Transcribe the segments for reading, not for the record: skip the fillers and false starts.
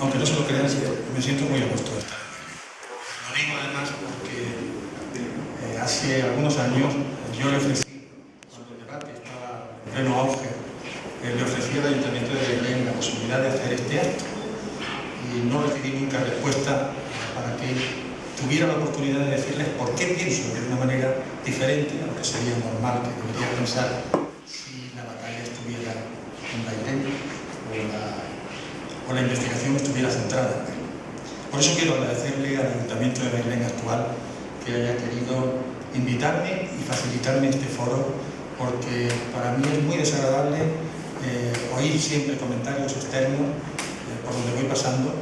aunque no se lo crean, me siento muy a gusto de estar aquí. Lo digo además porque hace algunos años yo le ofrecí, cuando el debate estaba en pleno auge, le ofrecí al Ayuntamiento de Bailén la posibilidad de hacer este acto y no recibí nunca respuesta para que tuviera la oportunidad de decirles por qué pienso de una manera diferente a lo que sería normal que debería pensar si la batalla estuviera en Bailén o la investigación estuviera centrada en Bailén. Por eso quiero agradecerle al Ayuntamiento de Bailén actual que haya querido invitarme y facilitarme este foro, porque para mí es muy desagradable oír siempre comentarios externos por donde voy pasando,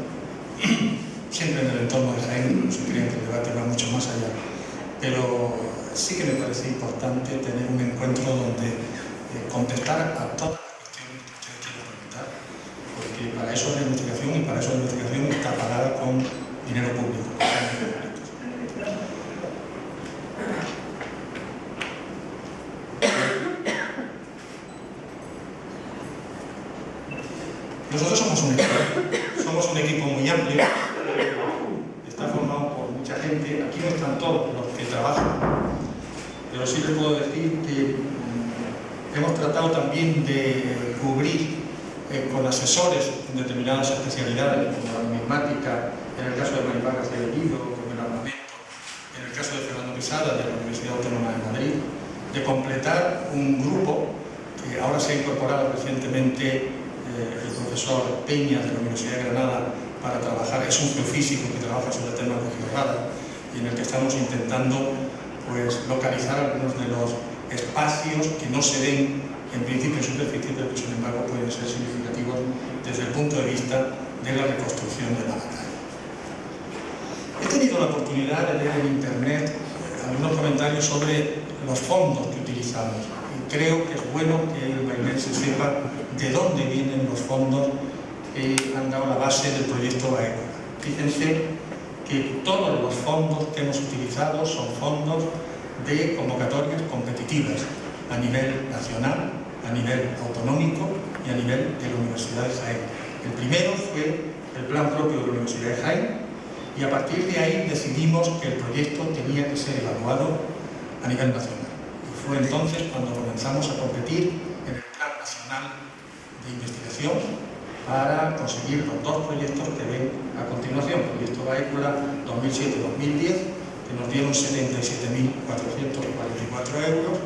siempre en el entorno de Jaén. No se crean que el debate va mucho más allá, pero sí que me parece importante tener un encuentro donde contestar a todas las cuestiones que ustedes quieran preguntar, porque para eso es la investigación y para eso la investigación está pagada con dinero público. Nosotros somos un equipo muy amplio, está formado por mucha gente. Aquí no están todos los que trabajan, pero sí les puedo decir que hemos tratado también de cubrir con asesores en determinadas especialidades, como la numismática, en el caso de Maripán García Bellido, con el armamento, en el caso de Fernando Quesada, de la Universidad Autónoma de Madrid, de completar un grupo que ahora se ha incorporado recientemente el profesor Peña de la Universidad de Granada para trabajar. Es un geofísico que trabaja sobre temas de georradar y en el que estamos intentando pues localizar algunos de los espacios que no se ven en principio en superficie, pero que sin embargo pueden ser significativos desde el punto de vista de la reconstrucción de la batalla. He tenido la oportunidad de leer en internet algunos comentarios sobre los fondos que utilizamos. Creo que es bueno que el bailense sepa de dónde vienen los fondos que han dado la base del proyecto Baécula. Fíjense que todos los fondos que hemos utilizado son fondos de convocatorias competitivas a nivel nacional, a nivel autonómico y a nivel de la Universidad de Jaén. El primero fue el plan propio de la Universidad de Jaén y a partir de ahí decidimos que el proyecto tenía que ser evaluado a nivel nacional. Fue entonces cuando comenzamos a competir en el Plan Nacional de Investigación para conseguir los dos proyectos que ven a continuación. El proyecto Baécula 2007-2010, que nos dieron 77.444 euros,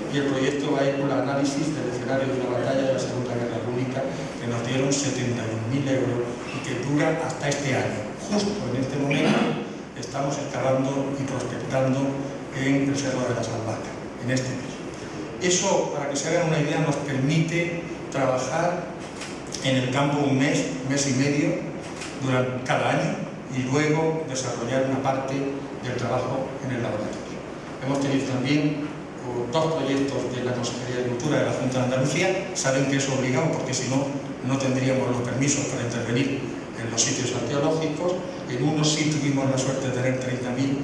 y el proyecto Baécula Análisis del escenario de una batalla de la Segunda Guerra Pública, que nos dieron 71.000 euros y que dura hasta este año. Justo en este momento estamos excavando y prospectando en el Cerro de las Albahacas. En este mes. Eso, para que se hagan una idea, nos permite trabajar en el campo un mes y medio durante cada año y luego desarrollar una parte del trabajo en el laboratorio. Hemos tenido también dos proyectos de la Consejería de Cultura de la Junta de Andalucía. Saben que es obligado porque si no, no tendríamos los permisos para intervenir en los sitios arqueológicos. En uno sí tuvimos la suerte de tener 30.000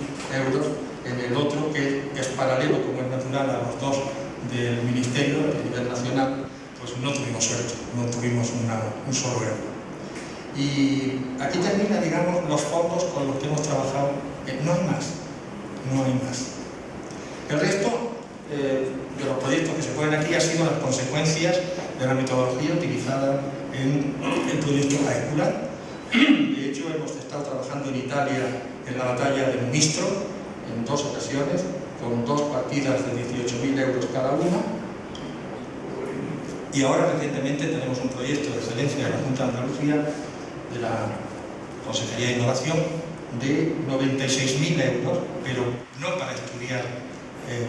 euros. En el otro, que es paralelo, como es natural, a los dos del Ministerio a nivel nacional, pues no tuvimos suerte, no tuvimos un solo euro. Y aquí termina, digamos, los fondos con los que hemos trabajado. No hay más. El resto de los proyectos que se ponen aquí ha sido las consecuencias de la metodología utilizada en el proyecto Baécula. De hecho, hemos estado trabajando en Italia en la batalla de Mistro, en dos ocasiones, con dos partidas de 18.000 euros cada una. Y ahora recientemente tenemos un proyecto de excelencia de la Junta de Andalucía, de la Consejería de Innovación, de 96.000 euros, pero no para estudiar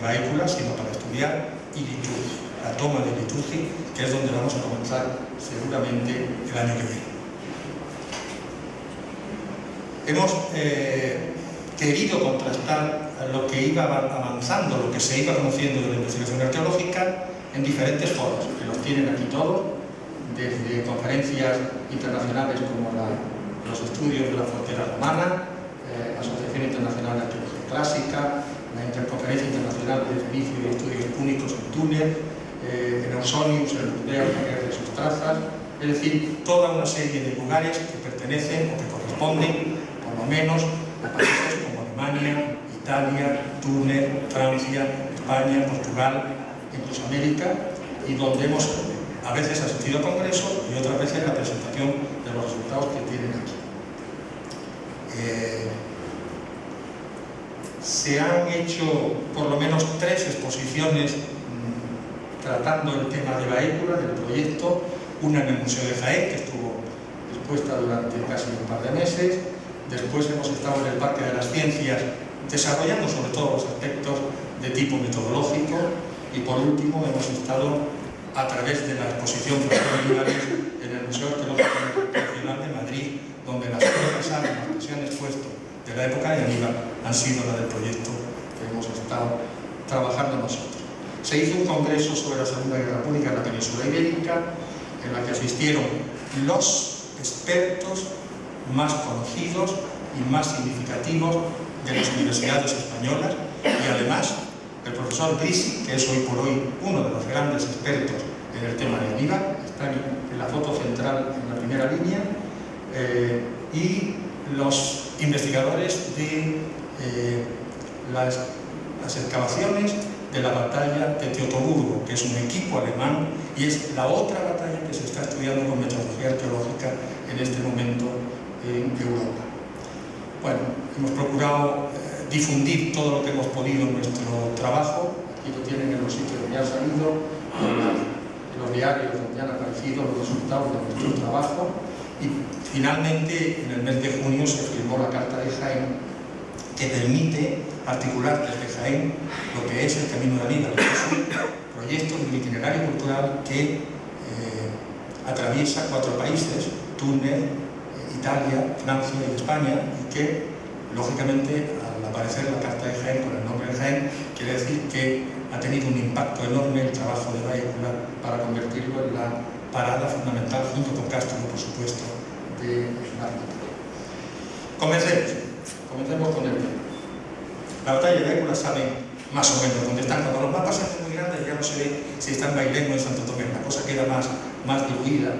Baécula, sino para estudiar Iliturgi, la toma de Iliturgi, que es donde vamos a comenzar seguramente el año que viene. Hemos querido contrastar lo que iba avanzando, lo que se iba conociendo de la investigación arqueológica en diferentes foros, que los tienen aquí todos, desde conferencias internacionales como los estudios de la frontera romana, Asociación Internacional de Arqueología Clásica, la Interconferencia Internacional de Servicio de Estudios Púnicos en Túnez, en Ausonius, en Burdeos, de sus trazas, es decir, toda una serie de lugares que pertenecen o que corresponden, por lo menos, a países como Alemania, Italia, Túnez, Francia, España, Portugal, incluso América, y donde hemos a veces asistido a congresos y otras veces la presentación de los resultados que tienen aquí. Se han hecho por lo menos 3 exposiciones tratando el tema de Baécula, del proyecto, una en el Museo de Jaén, que estuvo expuesta durante casi un par de meses. Después hemos estado en el Parque de las Ciencias desarrollando sobre todo los aspectos de tipo metodológico, y por último hemos estado a través de la exposición Flores en el Museo Arqueológico Nacional de Madrid, donde las pocas armas que se han expuesto de la época de Aníbal han sido la del proyecto que hemos estado trabajando nosotros. Se hizo un congreso sobre la Segunda Guerra Púnica en la península ibérica, en la que asistieron los expertos más conocidos y más significativos de las universidades españolas, y además el profesor Grisi, que es hoy por hoy uno de los grandes expertos en el tema de Aníbal, está en la foto central en la primera línea, y los investigadores de las excavaciones de la batalla de Teutoburgo, que es un equipo alemán y es la otra batalla que se está estudiando con metodología arqueológica en este momento en Europa. Bueno, hemos procurado difundir todo lo que hemos podido en nuestro trabajo. Aquí lo tienen en los sitios donde han salido, en los diarios donde han aparecido los resultados de nuestro trabajo, y finalmente en el mes de junio se firmó la Carta de Jaén, que permite articular desde Jaén lo que es el Camino de Aníbal, que es un proyecto de un itinerario cultural que atraviesa 4 países, Túnez, Italia, Francia y España, y que, lógicamente, al aparecer la Carta de Jaén con el nombre de Jaén, quiere decir que ha tenido un impacto enorme el trabajo de Baécula para convertirlo en la parada fundamental, junto con Castro, por supuesto, de la arquitectura. Comencemos con el tema. La batalla de Baécula saben más o menos dónde están. Cuando los mapas se hacen muy grandes ya no se ve si está en Bailén o en Santo Tomé, la cosa queda más diluida,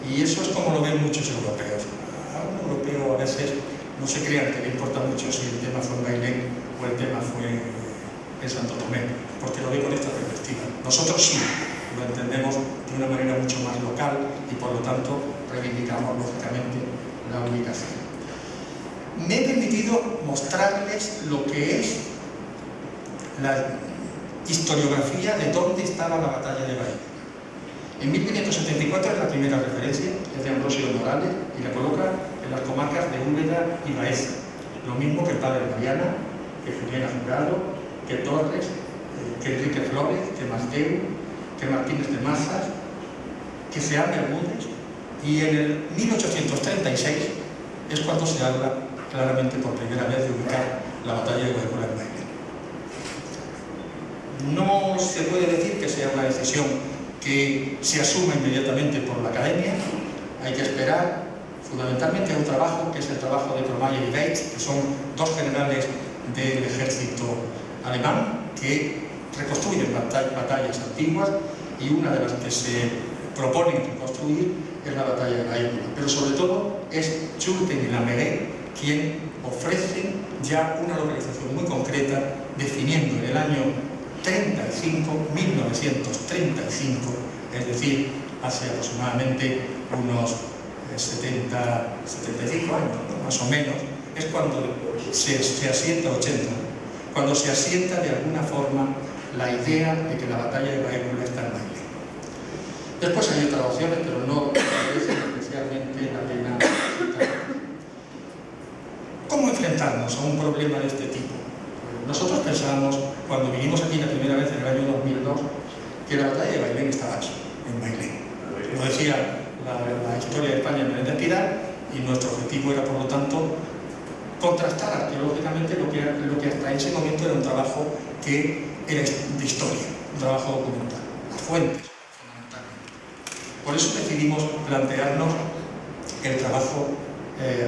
y eso es como lo ven muchos europeos. A un europeo a veces no se crean que le importa mucho si el tema fue en Bailén o el tema fue en Santo Tomé, porque lo ve con esta perspectiva. Nosotros sí lo entendemos de una manera mucho más local y por lo tanto reivindicamos lógicamente la ubicación. Me he permitido mostrarles lo que es la historiografía de dónde estaba la batalla de Baécula. En 1574 es la primera referencia, es de Ambrosio Morales, y la coloca en las comarcas de Úbeda y Baeza. Lo mismo que el padre Mariana, que Juliana Jurado, que Torres, que Enrique Flores, que Masdeu, que Martínez de Mazas, que Sean Bermúdez, y en el 1836 es cuando se habla claramente por primera vez de ubicar la batalla de Baécula en Bailén. No se puede decir que sea una decisión que se asuma inmediatamente por la academia. Hay que esperar fundamentalmente a un trabajo que es el trabajo de Cromayer y Bates, que son 2 generales del ejército alemán que reconstruyen batallas antiguas, y una de las que se proponen reconstruir es la batalla de Baécula. Pero sobre todo es Schulten y Lamegé quien ofrecen ya una localización muy concreta, definiendo en el año 1935, es decir, hace aproximadamente unos 75 años, ¿no? Más o menos, es cuando se asienta, 80, cuando se asienta de alguna forma la idea de que la batalla de Baécula está en Bailén. Después hay otras opciones, pero no merece especialmente la pena citar. ¿Cómo enfrentarnos a un problema de este tipo? Nosotros pensábamos, cuando vinimos aquí la primera vez en el año 2002, que la batalla de Bailén estaba aquí, en Bailén. Lo decía la historia de España en Belén de Pilar, y nuestro objetivo era, por lo tanto, contrastar arqueológicamente lo que hasta ese momento era un trabajo que era de historia, un trabajo documental, las fuentes, fundamentalmente. Por eso decidimos plantearnos el trabajo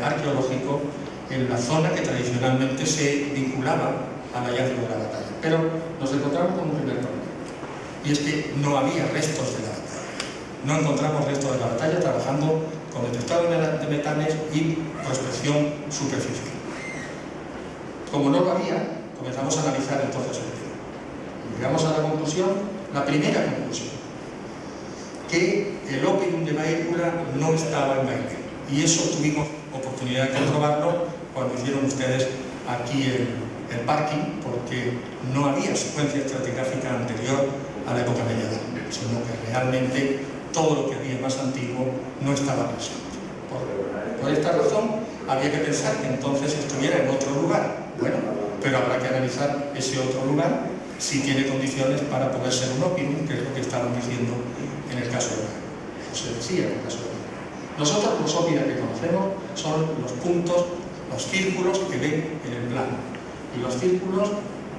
arqueológico en la zona que tradicionalmente se vinculaba al hallazgo de la batalla. Pero nos encontramos con un primer problema, y es que no había restos de la batalla. no encontramos restos de la batalla, trabajando con detectores de metales y prospección superficial. Como no lo había, comenzamos a analizar entonces el tema. Llegamos a la conclusión, la primera conclusión, que el opium de Baécula no estaba en Bailén. Y eso tuvimos oportunidad de comprobarlo cuando hicieron ustedes aquí el parking, porque no había secuencia estratigráfica anterior a la época medieval, sino que realmente todo lo que había más antiguo no estaba presente. Por esta razón, había que pensar que entonces estuviera en otro lugar. Bueno, pero habrá que analizar ese otro lugar si tiene condiciones para poder ser un opium, que es lo que estaban diciendo en el caso de Baécula, o se decía en el caso de Baécula. Nosotros los ópidas que conocemos son los puntos, los círculos que ven en el plano. Y los círculos,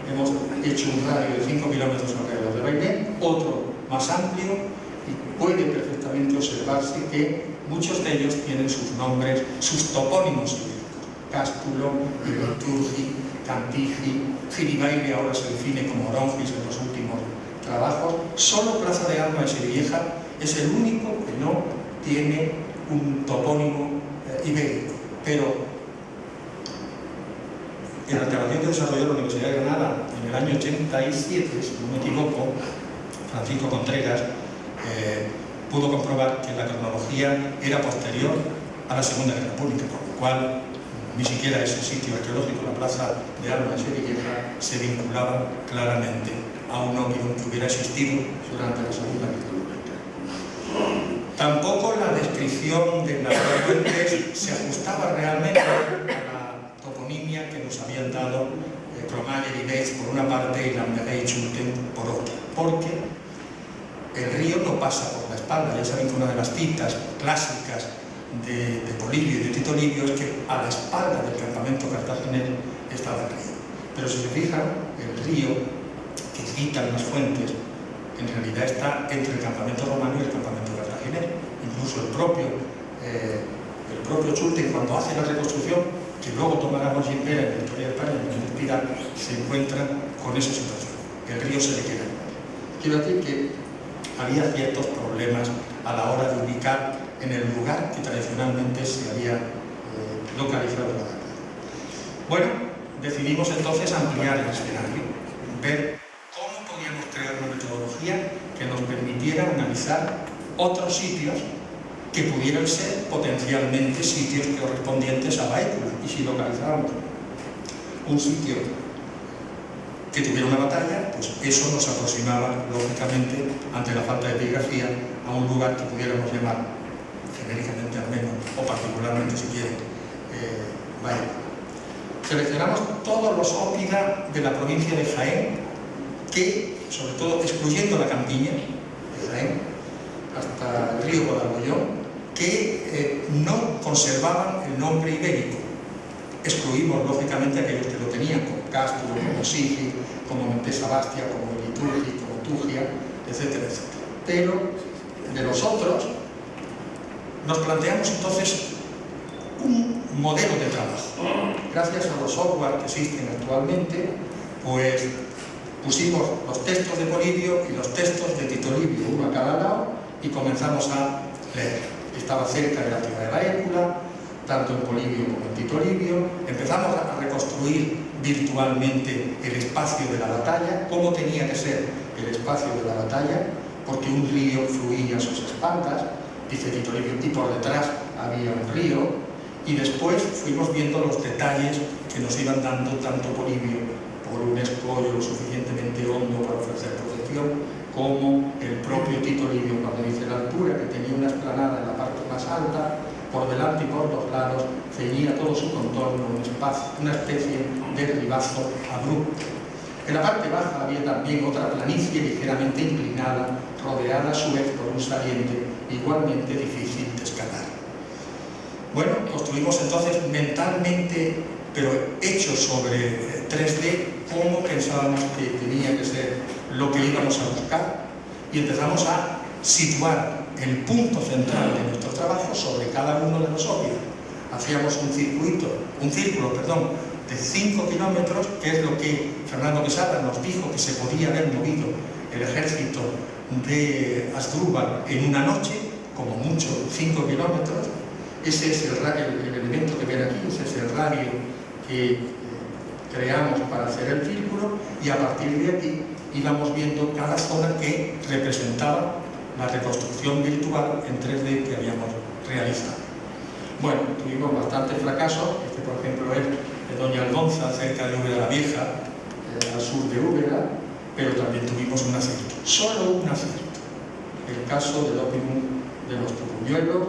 hemos hecho un radio de 5 kilómetros alrededor de Bailén, otro más amplio, y puede perfectamente observarse que muchos de ellos tienen sus nombres, sus topónimos ibéricos. Cástulo, Iberturgi, Cantigi, Giribaile ahora se define como Oronjis en los últimos trabajos. Solo Plaza de Armas de Sevilleja es el único que no tiene un topónimo ibérico. Pero en la excavación que desarrolló la Universidad de Granada en el año 87, si no me equivoco, Francisco Contreras pudo comprobar que la cronología era posterior a la Segunda Guerra Pública, por lo cual ni siquiera ese sitio arqueológico, la Plaza de Armas de Sevilleja, se vinculaba claramente a un opium que hubiera existido durante la Segunda Guerra Pública. Tampoco la descripción de las fuentes se ajustaba realmente a la toponimia que nos habían dado Cromañer y Betz por una parte y Lamberey y Schulten por otra, porque el río no pasa por la espalda. Ya saben que una de las citas clásicas de Polibio y de Tito Livio es que a la espalda del campamento cartaginés estaba el río. Pero si se fijan, el río que citan las fuentes en realidad está entre el campamento romano y el campamento cartaginés. Incluso el propio Schulten, cuando hace la reconstrucción, que luego tomará por siempre en la historia de España, en el Espiral, se encuentra con esa situación. El río se le queda. Quiero decir que había ciertos problemas a la hora de ubicar en el lugar que tradicionalmente se había localizado la batalla. Bueno, decidimos entonces ampliar el escenario, ver cómo podíamos crear una metodología que nos permitiera analizar otros sitios que pudieran ser potencialmente sitios correspondientes a Baécula. Y si localizábamos un sitio que tuviera una batalla, pues eso nos aproximaba, lógicamente, ante la falta de epigrafía, a un lugar que pudiéramos llamar, genéricamente al menos, o particularmente si quieren, Baécula. Seleccionamos todos los ópida de la provincia de Jaén, que, sobre todo, excluyendo la campiña de Jaén, hasta el río Guadalbollón, que no conservaban el nombre ibérico. Excluimos, lógicamente, aquellos que lo tenían, como Cástulo, como Sigi, como Mentesa Bastia, como Liturgi, como Tugia, etcétera, etcétera. Pero de los otros, nos planteamos entonces un modelo de trabajo. Gracias a los software que existen actualmente, pues pusimos los textos de Polibio y los textos de Tito Livio, uno a cada lado, y comenzamos a leer. Estaba cerca de la ciudad de Baécula, tanto en Polibio como en Tito Livio. Empezamos a reconstruir virtualmente el espacio de la batalla, cómo tenía que ser el espacio de la batalla, porque un río fluía a sus espaldas, dice Tito Livio, y por detrás había un río, y después fuimos viendo los detalles que nos iban dando tanto Polibio por un escollo lo suficientemente hondo para ofrecer protección, como el propio Tito Livio cuando dice la altura, que tenía una explanada en la parte más alta, por delante y por los lados, ceñía todo su contorno un espacio, una especie de ribazo abrupto. En la parte baja había también otra planicie ligeramente inclinada, rodeada a su vez por un saliente igualmente difícil de escalar. Bueno, construimos entonces mentalmente, pero hecho sobre 3D, cómo pensábamos que tenía que ser lo que íbamos a buscar, y empezamos a situar el punto central de nuestro trabajo sobre cada uno de los ópidos. Hacíamos un círculo de 5 kilómetros, que es lo que Fernando Quesada nos dijo que se podía haber movido el ejército de Asdrúbal en una noche, como mucho 5 kilómetros. Ese es el elemento que ven aquí, ese es el radio que creamos para hacer el círculo, y a partir de aquí íbamos viendo cada zona que representaba la reconstrucción virtual en 3D que habíamos realizado. Bueno, tuvimos bastantes fracasos. Este, por ejemplo, es de Doña Aldonza, cerca de Úbeda la Vieja, al sur de Úbeda, pero también tuvimos un acierto, solo un acierto. El caso del Opimum de los Turruñuelos,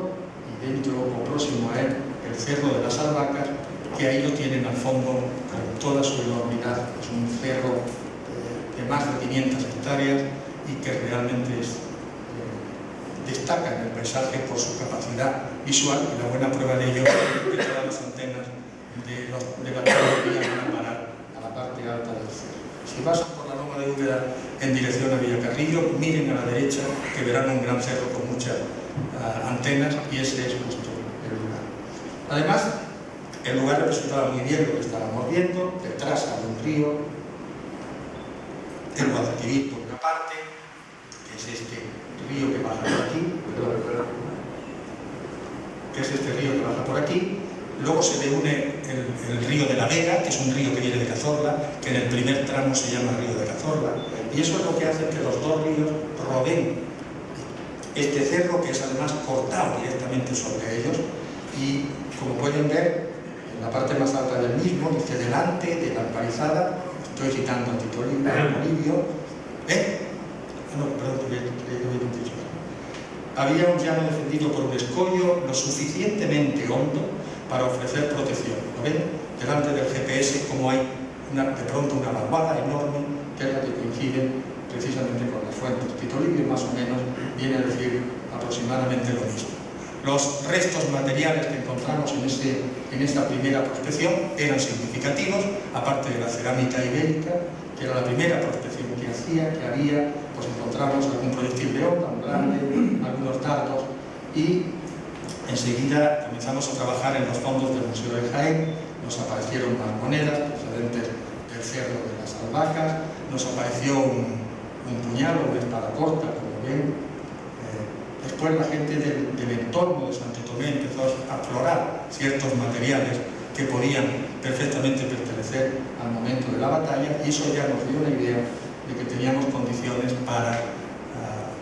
y dentro o próximo a él, el Cerro de las Albahacas, que ahí lo tienen al fondo con toda su enormidad. Es un cerro de más de 500 hectáreas y que realmente destaca en el paisaje por su capacidad visual, y la buena prueba de ello es que todas las antenas de la tecnología van a parar a la parte alta del cerro. Si pasan por la loma de Úbeda en dirección a Villacarrillo, miren a la derecha, que verán un gran cerro con muchas antenas, y ese es justo el lugar. Además, el lugar representaba muy bien lo que estábamos viendo. Detrás hay un río, el Guadalquivir por una parte, que es este río que baja por aquí, luego se le une el río de la Vega, que es un río que viene de Cazorla, que en el primer tramo se llama río de Cazorla, y eso es lo que hace que los dos ríos rodeen este cerro, que es además cortado directamente sobre ellos, y como pueden ver, en la parte más alta del mismo, dice delante de la empalizada, estoy citando a Tito Livio, no, perdón, había un llano defendido por un escollo lo suficientemente hondo para ofrecer protección. ¿Lo ven? Delante del GPS, como hay de pronto una vaguada enorme, que es la que coincide precisamente con las fuentes. Tito Livio más o menos viene a decir aproximadamente lo mismo. Los restos materiales que encontramos en esta primera prospección eran significativos, aparte de la cerámica ibérica, que era la primera prospección que hacía, que había, pues encontramos algún proyectil de onda, un grande, algunos dardos, y enseguida comenzamos a trabajar en los fondos del Museo de Jaén. Nos aparecieron más monedas procedentes del Cerro de las Albahacas, nos apareció un puñal o una espada corta, como ven. Después la gente del entorno de Santo Tomé empezó a explorar ciertos materiales que podían perfectamente pertenecer al momento de la batalla, y eso ya nos dio una idea de que teníamos condiciones para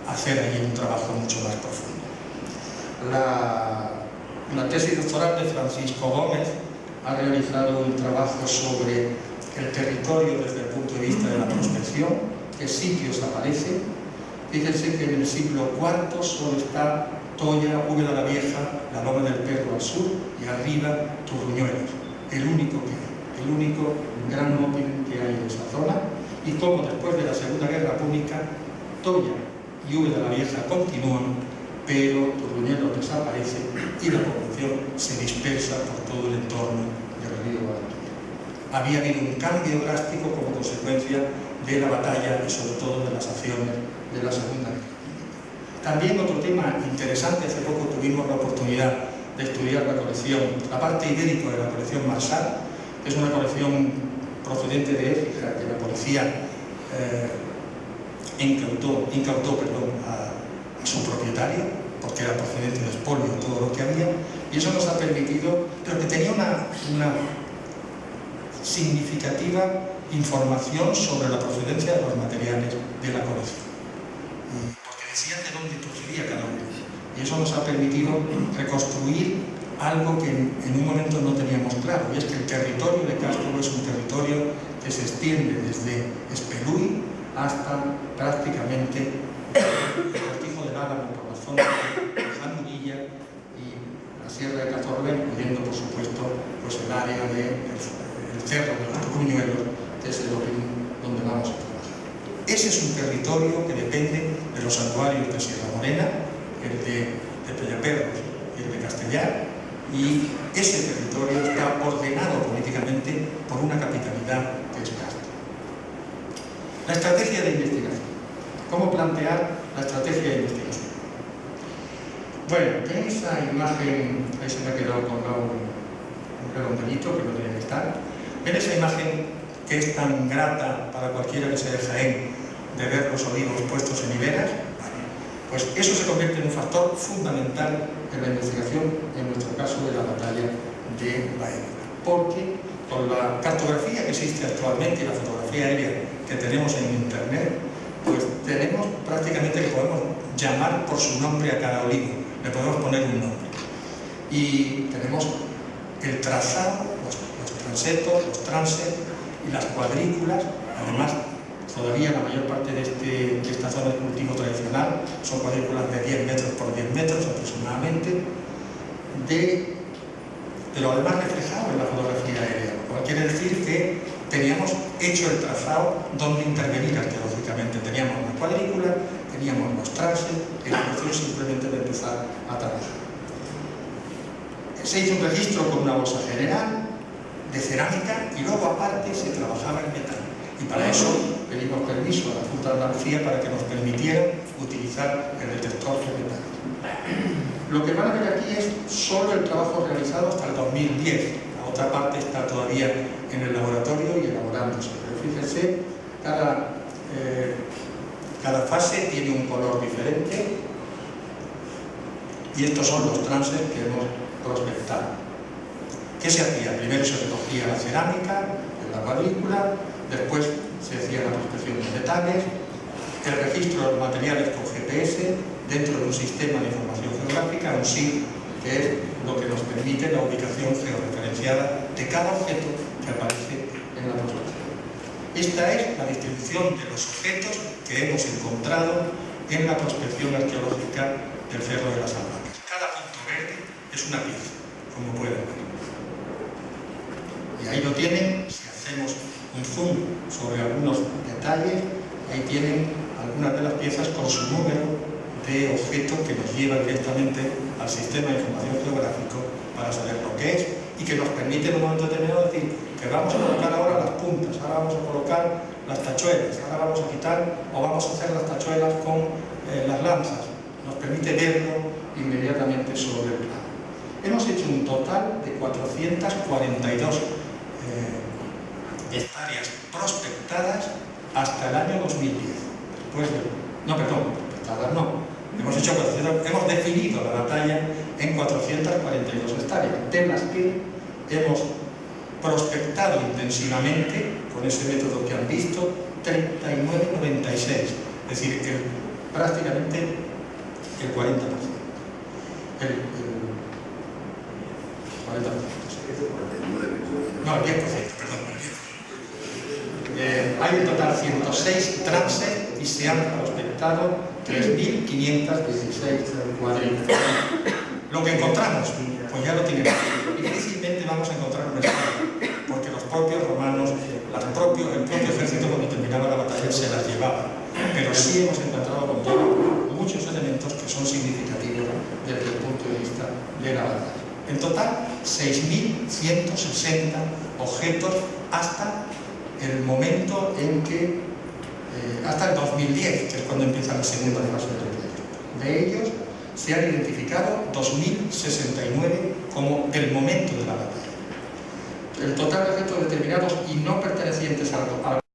hacer allí un trabajo mucho más profundo. La tesis doctoral de Francisco Gómez ha realizado un trabajo sobre el territorio desde el punto de vista de la prospección, qué sitios aparecen. Fíjense que en el siglo IV solo está Toya, Úbeda la Vieja, la Loma del Perro al sur, y arriba Turruñuelos, el único gran Opimum que hay en esa zona, y como después de la Segunda Guerra Púnica, Toya y Úbeda la Vieja continúan, pero Turruñuelos desaparece y la población se dispersa por todo el entorno del río Guadalquivir. Había habido un cambio drástico como consecuencia de la batalla y sobre todo de las acciones de la Segunda Guerra Mundial. También otro tema interesante, hace poco tuvimos la oportunidad de estudiar la colección, la parte ibérica de la colección Marsal, que es una colección procedente de Écija, que la policía incautó a su propietario, porque era procedente de expolio todo lo que había, y eso nos ha permitido, pero que tenía una significativa información sobre la procedencia de los materiales de la colección, porque decían de dónde procedía cada uno, y eso nos ha permitido reconstruir algo que en un momento no teníamos claro, y es que el territorio de Cástulo es un territorio que se extiende desde Espeluy hasta prácticamente el Cortijo del Álamo, por la zona de Zanudilla y la Sierra de Cazorla, incluyendo por supuesto pues el área del Cerro de los Turruñuelos, que es el Opimum donde vamos a trabajar. Ese es un territorio que depende de los santuarios de Sierra Morena, el de Pellaperros y el de Castellar, y ese territorio está ordenado políticamente por una capitalidad que es Castro. La estrategia de investigación. ¿Cómo plantear la estrategia de investigación? Bueno, en esa imagen, ahí se me ha quedado colgado un redondelito que no tiene que estar. En esa imagen que es tan grata para cualquiera que sea de Jaén de ver los olivos puestos en hileras, Pues eso se convierte en un factor fundamental en la investigación, en nuestro caso de la batalla de Baetica, porque con la cartografía que existe actualmente y la fotografía aérea que tenemos en internet, pues tenemos prácticamente que podemos llamar por su nombre a cada olivo, le podemos poner un nombre. Y tenemos el trazado, los transetos, los transets y las cuadrículas. Además, todavía la mayor parte de esta zona de cultivo tradicional son cuadrículas de 10 metros por 10 metros aproximadamente, pero además reflejado en la fotografía aérea, lo cual quiere decir que teníamos hecho el trazado donde intervenir arqueológicamente. Teníamos la cuadrícula, teníamos los transets, era cuestión simplemente de empezar a trabajar. Se hizo un registro con una bolsa general de cerámica y luego aparte se trabajaba en metal. Y para eso pedimos permiso a la Junta de Andalucía para que nos permitieran utilizar el detector de metal. Lo que van a ver aquí es solo el trabajo realizado hasta el 2010. La otra parte está todavía en el laboratorio y elaborándose. Pero fíjense, cada fase tiene un color diferente y estos son los transets que hemos prospectado. ¿Qué se hacía? Primero se recogía la cerámica en la cuadrícula, después se hacía la prospección de metales, el registro de los materiales con GPS dentro de un sistema de información geográfica, un SIG, que es lo que nos permite la ubicación georreferenciada de cada objeto que aparece en la prospección. Esta es la distribución de los objetos que hemos encontrado en la prospección arqueológica del Cerro de las Albahacas. Cada punto verde es una pieza, como pueden ver. Y ahí lo tienen, si hacemos un zoom sobre algunos detalles, ahí tienen algunas de las piezas con su número de objeto que nos lleva directamente al sistema de información geográfico para saber lo que es y que nos permite en un momento determinado decir que vamos a colocar ahora las puntas, ahora vamos a colocar las tachuelas, ahora vamos a quitar o vamos a hacer las tachuelas con las lanzas. Nos permite verlo inmediatamente sobre el plano. Hemos hecho un total de 442 hectáreas prospectadas hasta el año 2010. Prospectadas no. Hemos definido la batalla en 442 hectáreas, de las que hemos prospectado intensivamente, con ese método que han visto, 39,96, es decir, prácticamente el 40%. El 40%. No, el 10%, perdón. Hay en total 106 transets y se han prospectado 3.516 cuadrículas. Lo que encontramos, pues ya lo tienen. Difícilmente vamos a encontrar una historia, porque los propios romanos, el propio ejército cuando terminaba la batalla se las llevaba. Pero sí hemos encontrado con muchos elementos que son significativos desde el punto de vista de la batalla. En total, 6.160 objetos hasta el momento en que, hasta el 2010, que es cuando empieza la segunda fase del proyecto. De ellos se han identificado 2.069 como el momento de la batalla. El total de objetos determinados y no pertenecientes al